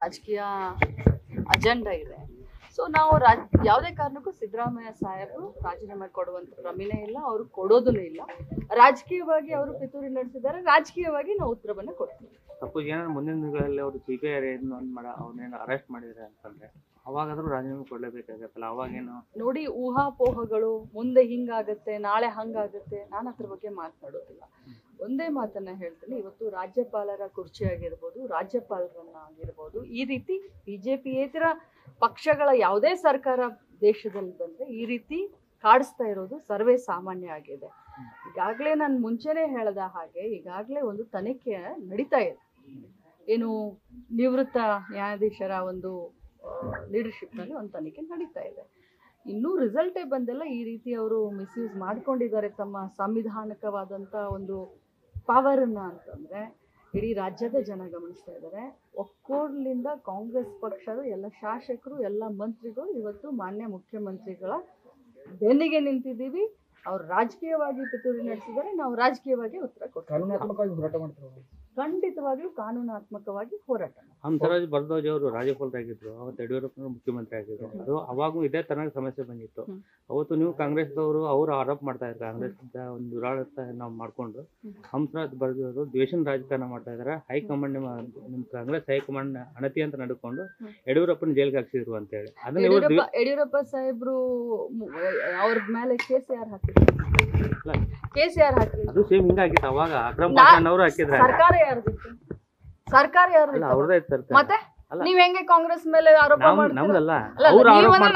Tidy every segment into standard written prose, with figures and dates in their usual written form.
ರಾಜಕೀಯ ಅಜೆಂಡಾ ಇದೆ. ಸೊ ನಾವು ಯಾವುದೇ ಕಾರಣಕ್ಕೂ ಸಿದ್ದರಾಮಯ್ಯ ಸಾಹೇಬರು ರಾಜೀನಾಮೆ ಕೊಡುವಂತ ಪ್ರಮೇಯ ಇಲ್ಲ, ಅವರು ಕೊಡೋದೂ ಇಲ್ಲ. ರಾಜಕೀಯವಾಗಿ ಅವರು ಪಿತೂರಿ ನಡೆಸಿದ್ದಾರೆ, ರಾಜಕೀಯವಾಗಿ ನಾವು ಉತ್ತರವನ್ನು ಕೊಡ್ತೀವಿ. ಸಪೋಸ್ ಏನಾದ್ರು ಮುಂದಿನ ದಿನಗಳಲ್ಲಿ ಅವರು ಸಿಬಿಐ ಅವ್ರನ್ನೇನು ಅರೆಸ್ಟ್ ಮಾಡಿದ್ರೆ ಅಂತಂದ್ರೆ ಅವಾಗಾದ್ರೂ ರಾಜೀನಾಮೆ ಕೊಡಲೇಬೇಕಾಗತ್ತಲ್ಲ, ಅವಾಗೇನು ನೋಡಿ ಊಹಾಪೋಹಗಳು, ಮುಂದೆ ಹಿಂಗಾಗತ್ತೆ ನಾಳೆ ಹಂಗಾಗತ್ತೆ, ನಾನು ಅದ್ರ ಬಗ್ಗೆ ಮಾತನಾಡೋದಿಲ್ಲ. ಒಂದೇ ಮಾತನ್ನ ಹೇಳ್ತೀನಿ, ಇವತ್ತು ರಾಜ್ಯಪಾಲರ ಕುರ್ಚಿ ಆಗಿರ್ಬೋದು, ರಾಜ್ಯಪಾಲರನ್ನ ಆಗಿರ್ಬೋದು, ಈ ರೀತಿ ಬಿಜೆಪಿಯೇತರ ಪಕ್ಷಗಳ ಯಾವುದೇ ಸರ್ಕಾರ ದೇಶದಲ್ಲಿ ಬಂದ್ರೆ ಈ ರೀತಿ ಕಾಡಿಸ್ತಾ ಇರೋದು ಸರ್ವೇ ಸಾಮಾನ್ಯ ಆಗಿದೆ. ಈಗಾಗಲೇ ನಾನು ಮುಂಚೆನೆ ಹೇಳ್ದ ಹಾಗೆ ಈಗಾಗಲೇ ಒಂದು ತನಿಖೆ ನಡೀತಾ ಇದೆ. ಏನು ನಿವೃತ್ತ ನ್ಯಾಯಾಧೀಶರ ಒಂದು ಲೀಡರ್ಶಿಪ್ನಲ್ಲಿ ಒಂದು ತನಿಖೆ ನಡೀತಾ ಇದೆ. ಇನ್ನೂ ರಿಸಲ್ಟೇ ಬಂದಿಲ್ಲ. ಈ ರೀತಿ ಅವರು ಮಿಸ್ಯೂಸ್ ಮಾಡ್ಕೊಂಡಿದ್ದಾರೆ ತಮ್ಮ ಸಂವಿಧಾನಿಕವಾದಂಥ ಒಂದು ಪವರನ್ನು ಅಂತಂದರೆ ಇಡೀ ರಾಜ್ಯದ ಜನ ಗಮನಿಸ್ತಾ ಇದ್ದಾರೆ. ಒಕ್ಕೋರ್ಲಿಂದ ಕಾಂಗ್ರೆಸ್ ಪಕ್ಷದ ಎಲ್ಲ ಶಾಸಕರು, ಎಲ್ಲ ಮಂತ್ರಿಗಳು ಇವತ್ತು ಮಾನ್ಯ ಮುಖ್ಯಮಂತ್ರಿಗಳ ಬೆನ್ನಿಗೆ ನಿಂತಿದ್ದೀವಿ. ಅವ್ರು ರಾಜಕೀಯವಾಗಿ ಪಿತೂರಿ ನಡೆಸಿದರೆ ನಾವು ರಾಜಕೀಯವಾಗಿ ಉತ್ತರ ಕೊಡ್ತೀವಿ. ಖಂಡಿತವಾಗಿಯೂ ಕಾನೂನಾತ್ಮಕವಾಗಿ ಹೋರಾಟ. ಹಂಸರಾಜ್ ಭರದ್ವಾಜ್ ಅವರು ರಾಜ್ಯಪಾಲರಾಗಿದ್ರು, ಅವತ್ತು ಯಡಿಯೂರಪ್ಪ ಮುಖ್ಯಮಂತ್ರಿ ಆಗಿದ್ರು. ಅದು ಅವಾಗೂ ಇದೇ ತರಹ ಸಮಸ್ಯೆ ಬಂದಿತ್ತು. ಅವತ್ತು ನೀವು ಕಾಂಗ್ರೆಸ್ದವರು ಅವರು ಆರೋಪ ಮಾಡ್ತಾ ಇದ್ದಾರೆ, ಕಾಂಗ್ರೆಸ್ ಒಂದು ದುರಾಡಳಿತ ನಾವು ಮಾಡ್ಕೊಂಡು ಹಂಸರಾಜ್ ಭರದ್ವಾಜ್ ದ್ವೇಷನ ರಾಜಕಾರಣ ಮಾಡ್ತಾ ಇದ್ದಾರೆ. ಹೈಕಮಾಂಡ್ ನಿಮ್ ಕಾಂಗ್ರೆಸ್ ಹೈಕಮಾಂಡ್ ಅಣತಿ ಅಂತ ನಡ್ಕೊಂಡು ಯಡಿಯೂರಪ್ಪನ ಜೈಲಿಗೆ ಹಾಕ್ಸಿದ್ರು ಅಂತ ಹೇಳಿ ಅದನ್ನ ಯಡಿಯೂರಪ್ಪ ಸಾಹೇಬ್ರು ಅವ್ರ ಮೇಲೆ ಕೇಸ್ ಯಾರು ಹಾಕಿದ್ರು? ಅದು ಸೇಮ್ ಹಿಂಗಾಗಿತ್ತು. ಅವಾಗ ಅಕ್ರಮ್ ಪಾಷನ್ ಅವರು ಹಾಕಿದ್ರೆ ಸರ್ಕಾರ ಯಾರ್ದಿತ್ತು? ಸರ್ಕಾರ ಯಾರ್ದಿತ್ತು? ಅವ್ರದೇ ಮತ್ತೆ ನೀವ್ ಹೆಂಗೆ ಕಾಂಗ್ರೆಸ್ ಮೇಲೆ ಆರೋಪ ಮಾಡ್ತೀರಾ?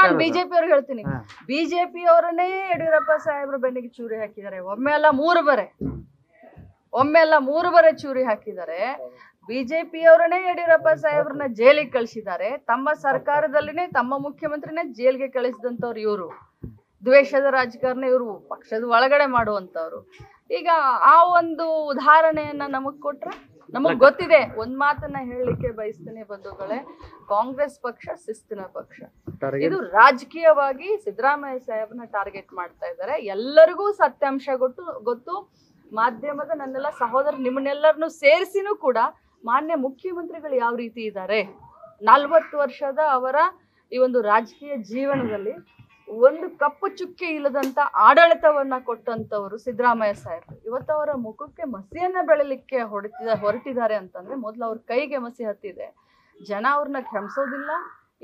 ನಾನು ಬಿಜೆಪಿ ಅವ್ರಿಗೆ ಹೇಳ್ತೀನಿ, ಬಿಜೆಪಿ ಅವರನ್ನೇ ಯಡಿಯೂರಪ್ಪ ಸಾಹೇಬ್ರ ಬೆನ್ನಿಗೆ ಚೂರಿ ಹಾಕಿದ್ದಾರೆ. ಒಮ್ಮೆ ಅಲ್ಲ ಮೂರು ಬರೆ ಚೂರಿ ಹಾಕಿದ್ದಾರೆ. ಬಿಜೆಪಿ ಅವರನ್ನೇ ಯಡಿಯೂರಪ್ಪ ಸಾಹೇಬ್ರನ್ನ ಜೈಲಿಗೆ ಕಳಿಸಿದ್ದಾರೆ. ತಮ್ಮ ಸರ್ಕಾರದಲ್ಲಿನೇ ತಮ್ಮ ಮುಖ್ಯಮಂತ್ರಿನೇ ಜೈಲಿಗೆ ಕಳಿಸಿದಂತವ್ರು ಇವರು. ದ್ವೇಷದ ರಾಜಕಾರಣ ಇವರು ಪಕ್ಷದ ಒಳಗಡೆ ಮಾಡುವಂತವ್ರು. ಈಗ ಆ ಒಂದು ಉದಾಹರಣೆಯನ್ನ ನಮಗ್ ಕೊಟ್ರೆ ನಮಗ್ ಗೊತ್ತಿದೆ. ಒಂದ್ ಮಾತನ್ನ ಹೇಳಲಿಕ್ಕೆ ಬಯಸ್ತೇನೆ ಬಂಧುಗಳೇ, ಕಾಂಗ್ರೆಸ್ ಪಕ್ಷ ಶಿಸ್ತಿನ ಪಕ್ಷ. ಇದು ರಾಜಕೀಯವಾಗಿ ಸಿದ್ದರಾಮಯ್ಯ ಸಾಹೇಬ್ನ ಟಾರ್ಗೆಟ್ ಮಾಡ್ತಾ ಇದ್ದಾರೆ. ಎಲ್ಲರಿಗೂ ಸತ್ಯಾಂಶ ಗೊತ್ತು. ಮಾಧ್ಯಮದ ನನ್ನೆಲ್ಲ ಸಹೋದರ ನಿಮ್ಮನ್ನೆಲ್ಲರನ್ನು ಸೇರಿಸಿನೂ ಕೂಡ ಮಾನ್ಯ ಮುಖ್ಯಮಂತ್ರಿಗಳು ಯಾವ ರೀತಿ ಇದ್ದಾರೆ, 40 ವರ್ಷದ ಅವರ ಈ ಒಂದು ರಾಜಕೀಯ ಜೀವನದಲ್ಲಿ ಒಂದು ಕಪ್ಪು ಚುಕ್ಕೆ ಇಲ್ಲದಂತ ಆಡಳಿತವನ್ನ ಕೊಟ್ಟಂತವರು ಸಿದ್ದರಾಮಯ್ಯ ಸಾಹೇಬರು. ಇವತ್ತು ಅವರ ಮುಖಕ್ಕೆ ಮಸಿಯನ್ನ ಬೆಳಲಿಕ್ಕೆ ಹೊರಟಿದ್ದಾರೆ ಅಂತಂದ್ರೆ ಮೊದಲು ಅವ್ರ ಕೈಗೆ ಮಸಿ ಹತ್ತಿದೆ. ಜನ ಅವ್ರನ್ನ ಕ್ಷಮಿಸೋದಿಲ್ಲ.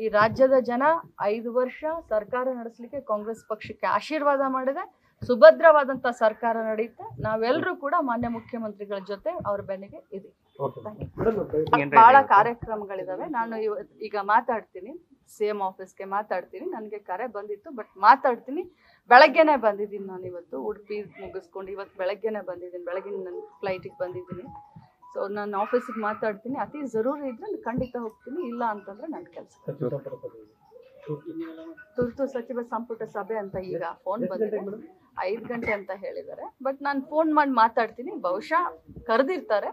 ಈ ರಾಜ್ಯದ ಜನ 5 ವರ್ಷ ಸರ್ಕಾರ ನಡೆಸಲಿಕ್ಕೆ ಕಾಂಗ್ರೆಸ್ ಪಕ್ಷಕ್ಕೆ ಆಶೀರ್ವಾದ ಮಾಡಿದೆ. ಸುಭದ್ರವಾದಂತ ಸರ್ಕಾರ ನಡೆಯುತ್ತೆ. ನಾವೆಲ್ಲರೂ ಕೂಡ ಮಾನ್ಯ ಮುಖ್ಯಮಂತ್ರಿಗಳ ಜೊತೆ ಅವ್ರ ಬೆನ್ನಿಗೆ ಇದೆ. ಬಹಳ ಕಾರ್ಯಕ್ರಮಗಳಿದಾವೆ. ನಾನು ಈಗ ಮಾತಾಡ್ತೀನಿ, ಸಿಎಂ ಆಫೀಸ್ಗೆ ಮಾತಾಡ್ತೀನಿ. ನನಗೆ ಕರೆ ಬಂದಿತ್ತು, ಬಟ್ ಮಾತಾಡ್ತೀನಿ. ಬೆಳಗ್ಗೆನೆ ಬಂದಿದ್ದೀನಿ ನಾನು. ಇವತ್ತು ಉಡುಪಿ ಮುಗಿಸ್ಕೊಂಡು ಇವತ್ತು ಬೆಳಗ್ಗೆನೆ ಬಂದಿದ್ದೀನಿ. ಬೆಳಗಿನ ನನ್ನ ಫ್ಲೈಟಿಗೆ ಬಂದಿದ್ದೀನಿ. ಸೊ ನಾನು ಆಫೀಸಿಗೆ ಮಾತಾಡ್ತೀನಿ. ಅತಿ ಜರೂರಿ ಇದ್ರೆ ಖಂಡಿತ ಹೋಗ್ತೀನಿ, ಇಲ್ಲ ಅಂತಂದ್ರೆ ನನ್ನ ಕೆಲಸ. ತುರ್ತು ಸಚಿವ ಸಂಪುಟ ಸಭೆ ಅಂತ ಈಗ ಫೋನ್ ಬಂದಿದೆ. 5 ಗಂಟೆ ಅಂತ ಹೇಳಿದ್ದಾರೆ. ಬಟ್ ನಾನು ಫೋನ್ ಮಾಡಿ ಮಾತಾಡ್ತೀನಿ. ಬಹುಶಃ ಕರೆದಿರ್ತಾರೆ.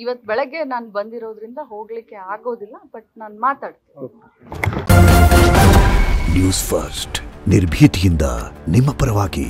ಇವತ್ತು ಬೆಳಗ್ಗೆ ನಾನು ಬಂದಿರೋದ್ರಿಂದ ಹೋಗ್ಲಿಕ್ಕೆ ಆಗೋದಿಲ್ಲ, ಬಟ್ ನಾನು ಮಾತಾಡ್ತೀನಿ. ನ್ಯೂಸ್ ಫಸ್ಟ್, ನಿರ್ಭೀತಿಯಿಂದ ನಿಮ್ಮ ಪರವಾಗಿ.